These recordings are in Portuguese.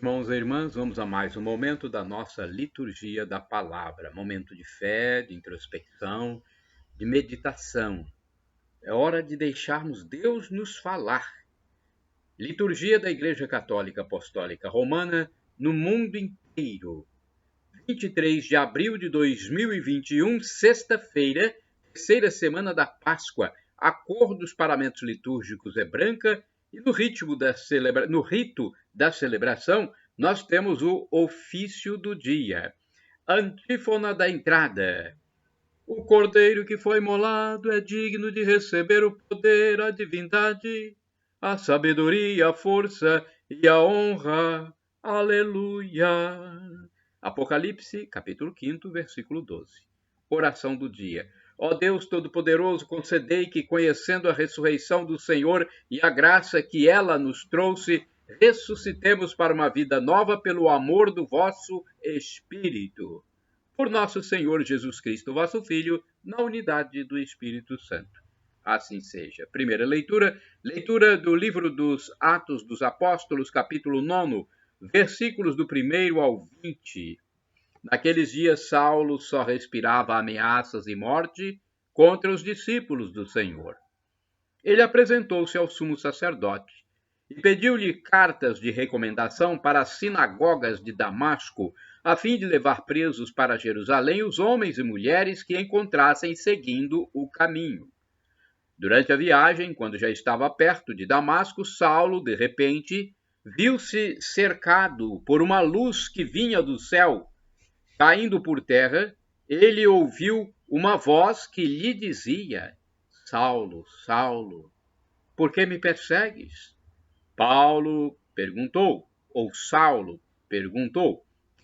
Irmãos e irmãs, vamos a mais um momento da nossa liturgia da palavra, momento de fé, de introspecção, de meditação. É hora de deixarmos Deus nos falar. Liturgia da Igreja Católica Apostólica Romana no mundo inteiro. 23 de abril de 2021, sexta-feira, terceira semana da Páscoa. A cor dos paramentos litúrgicos é branca e no rito da celebração nós temos o ofício do dia. Antífona da entrada. O cordeiro que foi imolado é digno de receber o poder, a divindade, a sabedoria, a força e a honra. Aleluia. Apocalipse, capítulo 5, versículo 12. Oração do dia. Ó Deus Todo-Poderoso, concedei que, conhecendo a ressurreição do Senhor e a graça que ela nos trouxe, ressuscitemos para uma vida nova pelo amor do vosso Espírito. Por nosso Senhor Jesus Cristo, vosso Filho, na unidade do Espírito Santo. Assim seja. Primeira leitura, leitura do livro dos Atos dos Apóstolos, capítulo 9, versículos do 1 ao 20. Naqueles dias, Saulo só respirava ameaças e morte contra os discípulos do Senhor. Ele apresentou-se ao sumo sacerdote e pediu-lhe cartas de recomendação para as sinagogas de Damasco, a fim de levar presos para Jerusalém os homens e mulheres que encontrassem seguindo o caminho. Durante a viagem, quando já estava perto de Damasco, Saulo, de repente, viu-se cercado por uma luz que vinha do céu. Caindo por terra, ele ouviu uma voz que lhe dizia: Saulo, Saulo, por que me persegues? Saulo perguntou,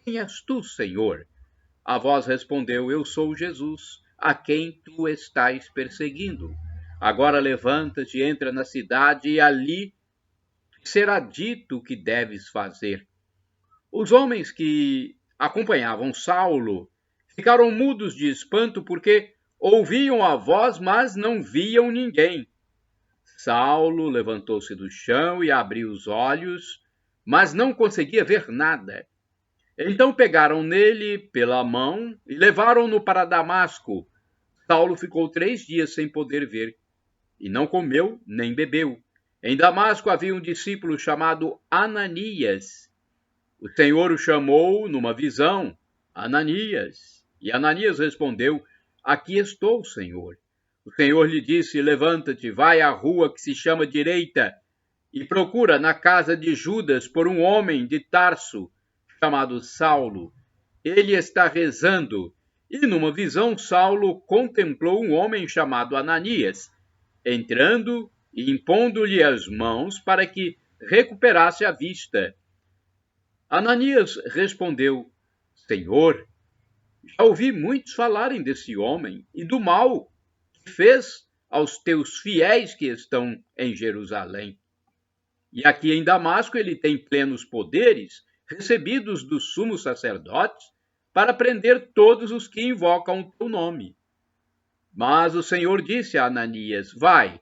quem és tu, Senhor? A voz respondeu, eu sou Jesus, a quem tu estás perseguindo. Agora levanta-te, entra na cidade e ali será dito o que deves fazer. Os homens que acompanhavam Saulo ficaram mudos de espanto porque ouviam a voz, mas não viam ninguém. Saulo levantou-se do chão e abriu os olhos, mas não conseguia ver nada. Então pegaram nele pela mão e levaram-no para Damasco. Saulo ficou 3 dias sem poder ver, e não comeu nem bebeu. Em Damasco havia um discípulo chamado Ananias. O Senhor o chamou numa visão, Ananias. E Ananias respondeu, aqui estou, Senhor. O Senhor lhe disse, levanta-te, vai à rua que se chama Direita e procura na casa de Judas por um homem de Tarso, chamado Saulo. Ele está rezando. E numa visão, Saulo contemplou um homem chamado Ananias, entrando e impondo-lhe as mãos para que recuperasse a vista. Ananias respondeu, Senhor, já ouvi muitos falarem desse homem e do mal que fez aos teus fiéis que estão em Jerusalém. E aqui em Damasco ele tem plenos poderes, recebidos dos sumos sacerdotes, para prender todos os que invocam o teu nome. Mas o Senhor disse a Ananias, vai,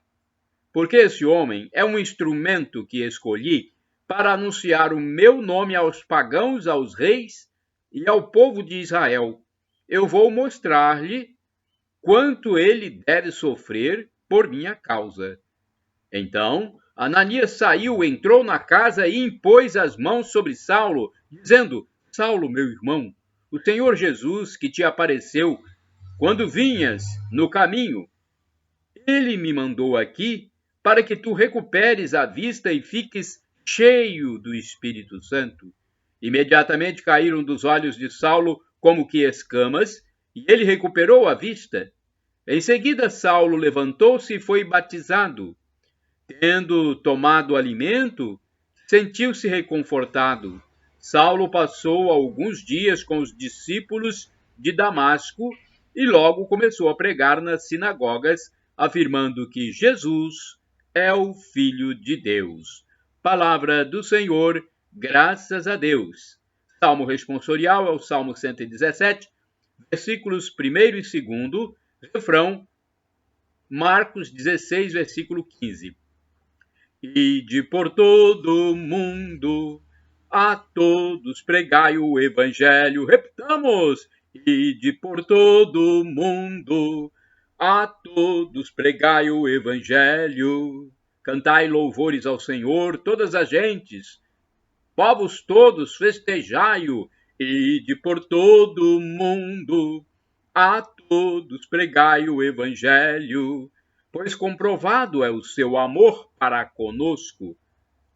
porque esse homem é um instrumento que escolhi para anunciar o meu nome aos pagãos, aos reis e ao povo de Israel. Eu vou mostrar-lhe quanto ele deve sofrer por minha causa. Então, Ananias saiu, entrou na casa e impôs as mãos sobre Saulo, dizendo, Saulo, meu irmão, o Senhor Jesus que te apareceu quando vinhas no caminho, ele me mandou aqui para que tu recuperes a vista e fiques cheio do Espírito Santo. Imediatamente caíram dos olhos de Saulo como que escamas, e ele recuperou a vista. Em seguida, Saulo levantou-se e foi batizado. Tendo tomado alimento, sentiu-se reconfortado. Saulo passou alguns dias com os discípulos de Damasco e logo começou a pregar nas sinagogas, afirmando que Jesus é o Filho de Deus. Palavra do Senhor, graças a Deus. Salmo responsorial é o Salmo 117, versículos 1º e 2º, refrão, Marcos 16, versículo 15. Ide por todo o mundo, a todos pregai o evangelho. Repitamos: ide por todo o mundo, a todos pregai o evangelho. Cantai louvores ao Senhor, todas as gentes, povos todos, festejai-o, ide por todo o mundo, a todos pregai o evangelho, pois comprovado é o seu amor para conosco,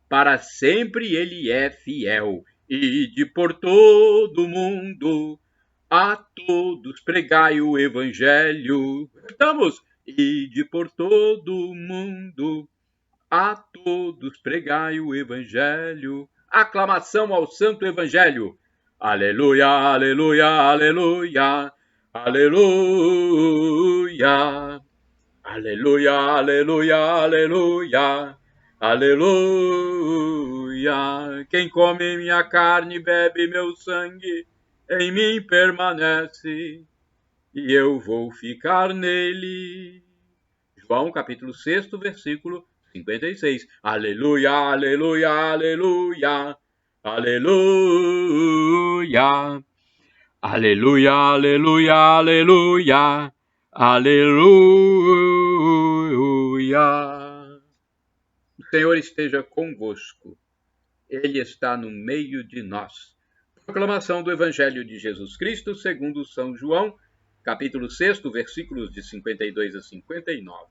para sempre ele é fiel. Ide por todo o mundo, a todos pregai o evangelho. Estamos, ide por todo o mundo, a todos pregai o evangelho. Aclamação ao santo evangelho. Aleluia, aleluia, aleluia, aleluia. Aleluia, aleluia, aleluia, aleluia. Quem come minha carne e bebe meu sangue, em mim permanece, e eu vou ficar nele. João capítulo 6, versículo 56. Aleluia, aleluia, aleluia, aleluia. Aleluia, aleluia, aleluia, aleluia. O Senhor esteja convosco. Ele está no meio de nós. Proclamação do Evangelho de Jesus Cristo segundo São João, capítulo 6, versículos de 52 a 59.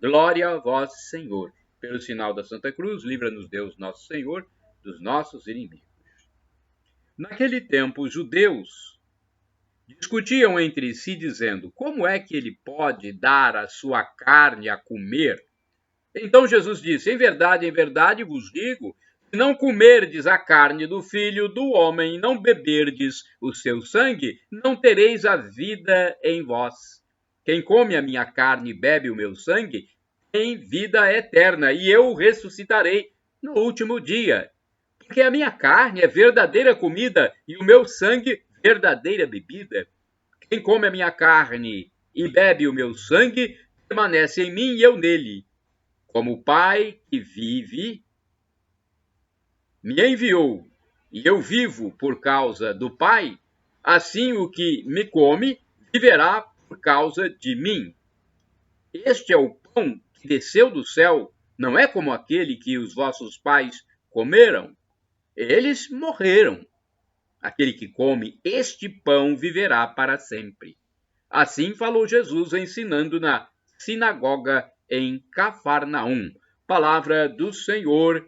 Glória a vós, Senhor. Pelo sinal da Santa Cruz, livra-nos Deus nosso Senhor dos nossos inimigos. Naquele tempo, os judeus discutiam entre si, dizendo: como é que ele pode dar a sua carne a comer? Então Jesus disse: em verdade vos digo, se não comerdes a carne do Filho do Homem e não beberdes o seu sangue, não tereis a vida em vós. Quem come a minha carne e bebe o meu sangue tem vida eterna, e eu o ressuscitarei no último dia. Porque a minha carne é verdadeira comida e o meu sangue verdadeira bebida. Quem come a minha carne e bebe o meu sangue permanece em mim e eu nele. Como o Pai que vive me enviou e eu vivo por causa do Pai, assim o que me come viverá por causa de mim. Este é o pão que desceu do céu, não é como aquele que os vossos pais comeram. Eles morreram. Aquele que come este pão viverá para sempre. Assim falou Jesus, ensinando na sinagoga em Cafarnaum. Palavra do Senhor,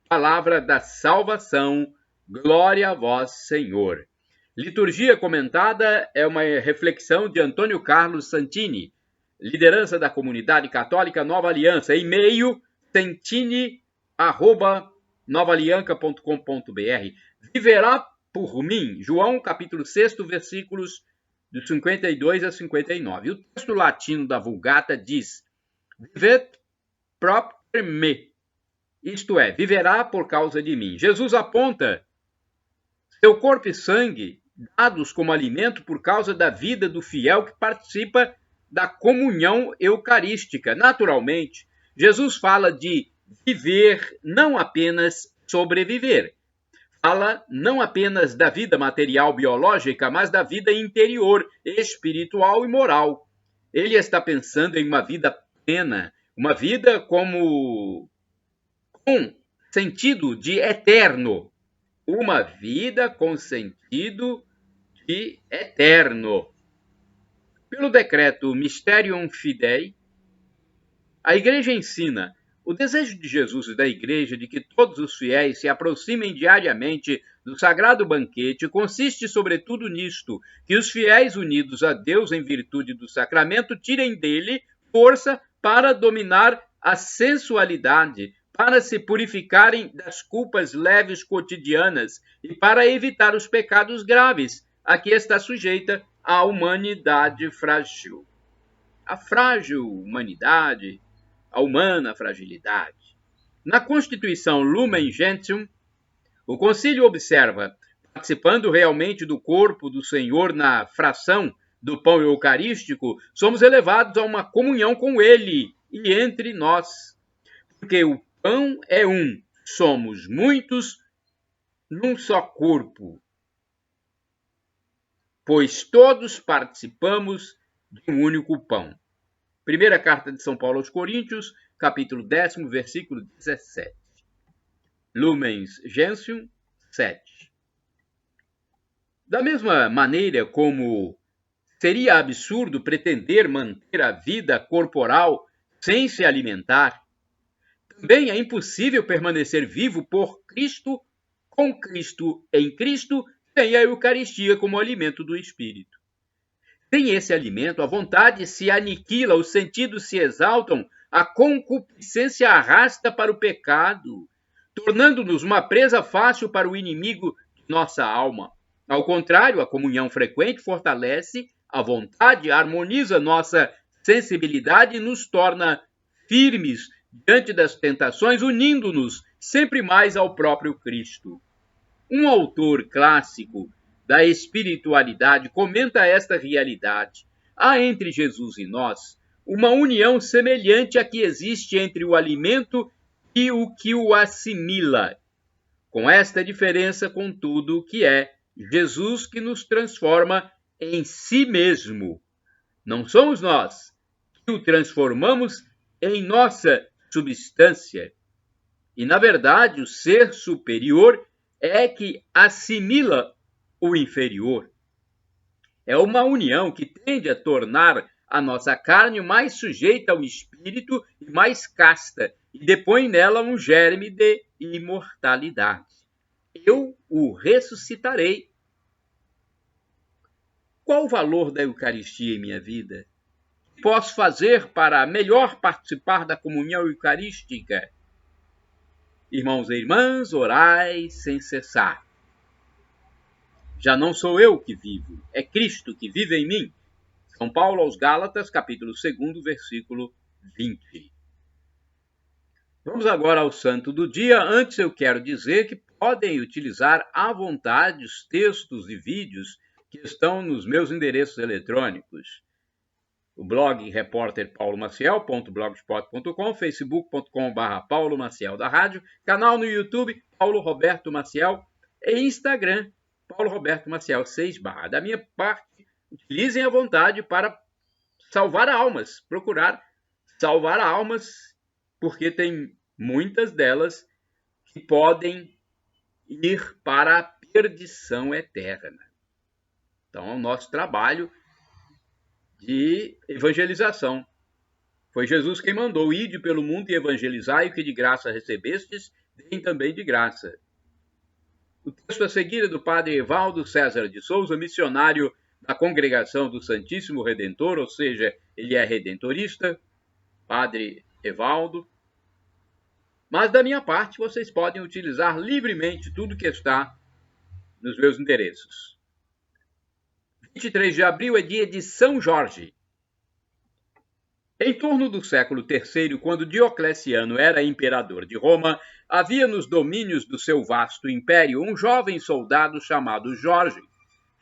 palavra da salvação, glória a vós, Senhor. Liturgia comentada é uma reflexão de Antônio Carlos Santini, liderança da comunidade católica Nova Aliança, e-mail santini@novaalianca.com.br. Viverá por mim, João capítulo 6, versículos de 52 a 59. O texto latino da Vulgata diz: vivet propter me, isto é, viverá por causa de mim. Jesus aponta seu corpo e sangue dados como alimento por causa da vida do fiel que participa da comunhão eucarística. Naturalmente, Jesus fala de viver, não apenas sobreviver. Fala não apenas da vida material biológica, mas da vida interior, espiritual e moral. Ele está pensando em uma vida plena, uma vida com sentido de eterno. Uma vida com sentido de eterno. Pelo decreto Mysterium Fidei, a Igreja ensina o desejo de Jesus e da Igreja de que todos os fiéis se aproximem diariamente do sagrado banquete consiste sobretudo nisto, que os fiéis unidos a Deus em virtude do sacramento tirem dele força para dominar a sensualidade, para se purificarem das culpas leves cotidianas e para evitar os pecados graves a que está sujeita a humanidade frágil. A frágil humanidade, a humana fragilidade. Na Constituição Lumen Gentium, o Concílio observa, participando realmente do corpo do Senhor na fração do pão eucarístico, somos elevados a uma comunhão com Ele e entre nós. Porque o pão é um, somos muitos num só corpo, pois todos participamos de um único pão. Primeira carta de São Paulo aos Coríntios, capítulo 10, versículo 17. Lumens Gentium 7. Da mesma maneira como seria absurdo pretender manter a vida corporal sem se alimentar, também é impossível permanecer vivo por Cristo, com Cristo, em Cristo, sem a Eucaristia como alimento do Espírito. Sem esse alimento, a vontade se aniquila, os sentidos se exaltam, a concupiscência arrasta para o pecado, tornando-nos uma presa fácil para o inimigo de nossa alma. Ao contrário, a comunhão frequente fortalece a vontade, harmoniza nossa sensibilidade e nos torna firmes diante das tentações, unindo-nos sempre mais ao próprio Cristo. Um autor clássico da espiritualidade comenta esta realidade. Há entre Jesus e nós uma união semelhante à que existe entre o alimento e o que o assimila. Com esta diferença, contudo, que é Jesus que nos transforma em si mesmo. Não somos nós que o transformamos em nossa substância. E, na verdade, o ser superior é que assimila o inferior. É uma união que tende a tornar a nossa carne mais sujeita ao espírito e mais casta, e depõe nela um germe de imortalidade. Eu o ressuscitarei. Qual o valor da Eucaristia em minha vida? O que posso fazer para melhor participar da comunhão eucarística? Irmãos e irmãs, orai sem cessar. Já não sou eu que vivo, é Cristo que vive em mim. São Paulo aos Gálatas, capítulo 2, versículo 20. Vamos agora ao santo do dia. Antes eu quero dizer que podem utilizar à vontade os textos e vídeos que estão nos meus endereços eletrônicos. O blog repórterpaulomaciel.blogspot.com, facebook.com/Paulo Maciel da Rádio, canal no YouTube Paulo Roberto Maciel e Instagram Paulo Roberto Maciel 6 barra. Da minha parte, utilizem à vontade para salvar almas, procurar salvar almas, porque tem muitas delas que podem ir para a perdição eterna. Então, é o nosso trabalho de evangelização. Foi Jesus quem mandou: ide pelo mundo e evangelizai, o que de graça recebestes, deem também de graça. O texto a seguir é do padre Evaldo César de Souza, missionário da Congregação do Santíssimo Redentor, ou seja, ele é redentorista, padre Evaldo. Mas da minha parte, vocês podem utilizar livremente tudo que está nos meus endereços. 23 de abril é dia de São Jorge. Em torno do século III, quando Diocleciano era imperador de Roma, havia nos domínios do seu vasto império um jovem soldado chamado Jorge.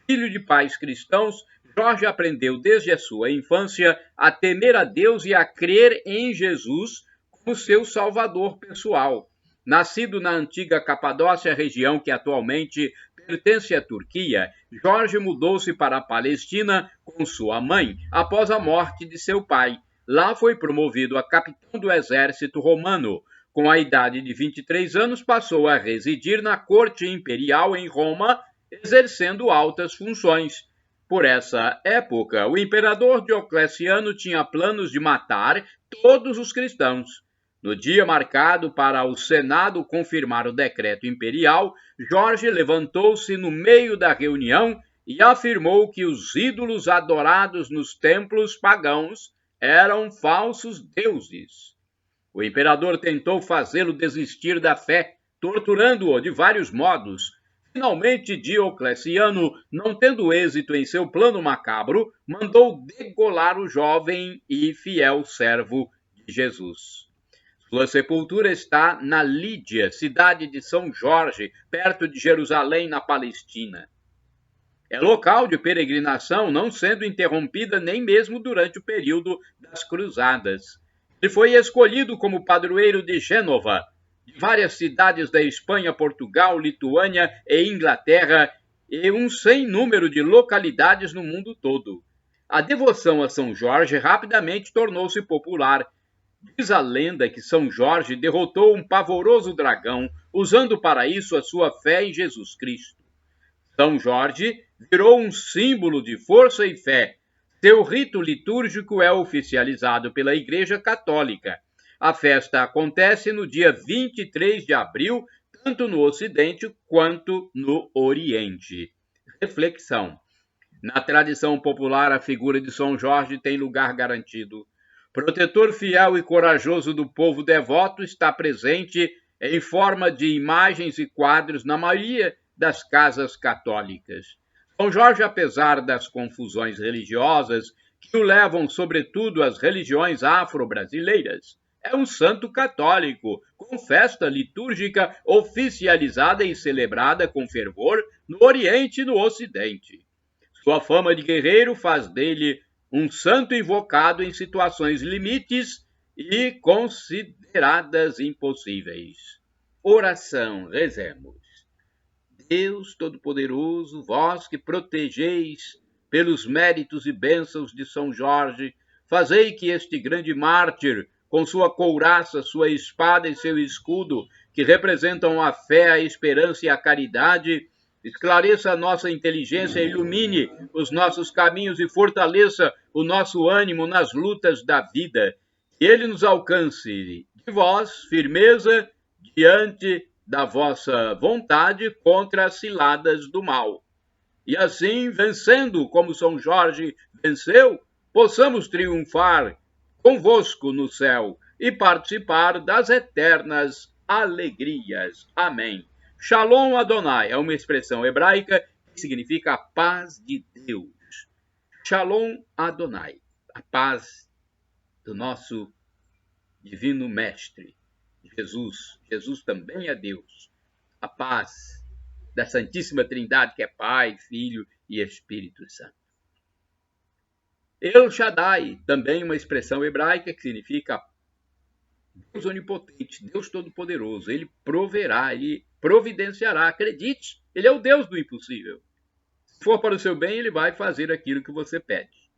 Filho de pais cristãos, Jorge aprendeu desde a sua infância a temer a Deus e a crer em Jesus como seu salvador pessoal. Nascido na antiga Capadócia, região que atualmente pertence à Turquia, Jorge mudou-se para a Palestina com sua mãe após a morte de seu pai. Lá foi promovido a capitão do exército romano. Com a idade de 23 anos, passou a residir na corte imperial em Roma, exercendo altas funções. Por essa época, o imperador Diocleciano tinha planos de matar todos os cristãos. No dia marcado para o Senado confirmar o decreto imperial, Jorge levantou-se no meio da reunião e afirmou que os ídolos adorados nos templos pagãos eram falsos deuses. O imperador tentou fazê-lo desistir da fé, torturando-o de vários modos. Finalmente, Diocleciano, não tendo êxito em seu plano macabro, mandou degolar o jovem e fiel servo de Jesus. Sua sepultura está na Lídia, cidade de São Jorge, perto de Jerusalém, na Palestina. É local de peregrinação, não sendo interrompida nem mesmo durante o período das Cruzadas. Ele foi escolhido como padroeiro de Gênova, várias cidades da Espanha, Portugal, Lituânia e Inglaterra, e um sem número de localidades no mundo todo. A devoção a São Jorge rapidamente tornou-se popular. Diz a lenda que São Jorge derrotou um pavoroso dragão, usando para isso a sua fé em Jesus Cristo. São Jorge virou um símbolo de força e fé. Seu rito litúrgico é oficializado pela Igreja Católica. A festa acontece no dia 23 de abril, tanto no Ocidente quanto no Oriente. Reflexão. Na tradição popular, a figura de São Jorge tem lugar garantido. Protetor fiel e corajoso do povo devoto, está presente em forma de imagens e quadros na maioria das casas católicas. São Jorge, apesar das confusões religiosas que o levam sobretudo às religiões afro-brasileiras, é um santo católico, com festa litúrgica oficializada e celebrada com fervor no Oriente e no Ocidente. Sua fama de guerreiro faz dele um santo invocado em situações limites e consideradas impossíveis. Oração, rezemos. Deus Todo-Poderoso, vós que protegeis pelos méritos e bênçãos de São Jorge, fazei que este grande mártir, com sua couraça, sua espada e seu escudo, que representam a fé, a esperança e a caridade, esclareça a nossa inteligência, ilumine os nossos caminhos e fortaleça o nosso ânimo nas lutas da vida. Que ele nos alcance de vós firmeza diante da vossa vontade contra as ciladas do mal. E assim, vencendo como São Jorge venceu, possamos triunfar convosco no céu e participar das eternas alegrias. Amém. Shalom Adonai é uma expressão hebraica que significa a paz de Deus. Shalom Adonai, a paz do nosso divino mestre, Jesus. Jesus também é Deus. A paz da Santíssima Trindade, que é Pai, Filho e Espírito Santo. El Shaddai, também uma expressão hebraica que significa Deus onipotente, Deus todo-poderoso. Ele proverá, ele providenciará. Acredite, ele é o Deus do impossível. Se for para o seu bem, ele vai fazer aquilo que você pede.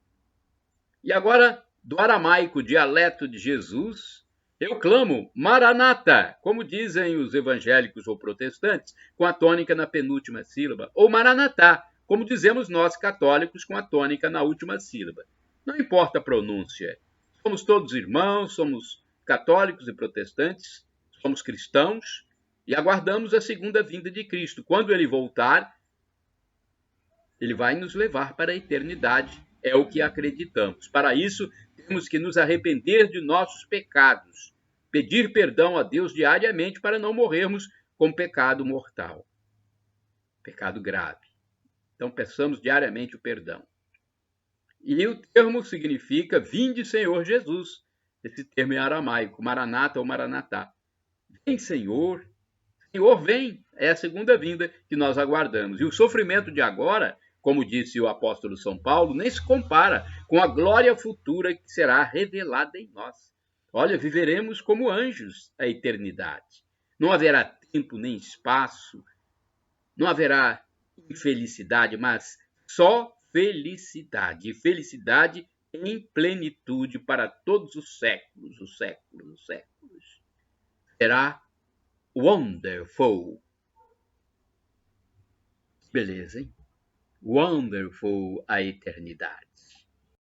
E agora, do aramaico, dialeto de Jesus, eu clamo Maranata, como dizem os evangélicos ou protestantes, com a tônica na penúltima sílaba, ou Maranatá, como dizemos nós católicos, com a tônica na última sílaba. Não importa a pronúncia. Somos todos irmãos, somos católicos e protestantes, somos cristãos e aguardamos a segunda vinda de Cristo. Quando ele voltar, ele vai nos levar para a eternidade. É o que acreditamos. Para isso, temos que nos arrepender de nossos pecados, pedir perdão a Deus diariamente para não morrermos com pecado mortal, pecado grave. Então, peçamos diariamente o perdão. E o termo significa vinde, Senhor Jesus. Esse termo é aramaico, Maranata ou Maranatá. Vem, Senhor. Senhor, vem. É a segunda vinda que nós aguardamos. E o sofrimento de agora, como disse o apóstolo São Paulo, nem se compara com a glória futura que será revelada em nós. Olha, viveremos como anjos a eternidade. Não haverá tempo nem espaço, não haverá infelicidade, mas só felicidade. E felicidade em plenitude para todos os séculos, os séculos, os séculos. Será wonderful. Beleza, hein? Wonderful a eternidade.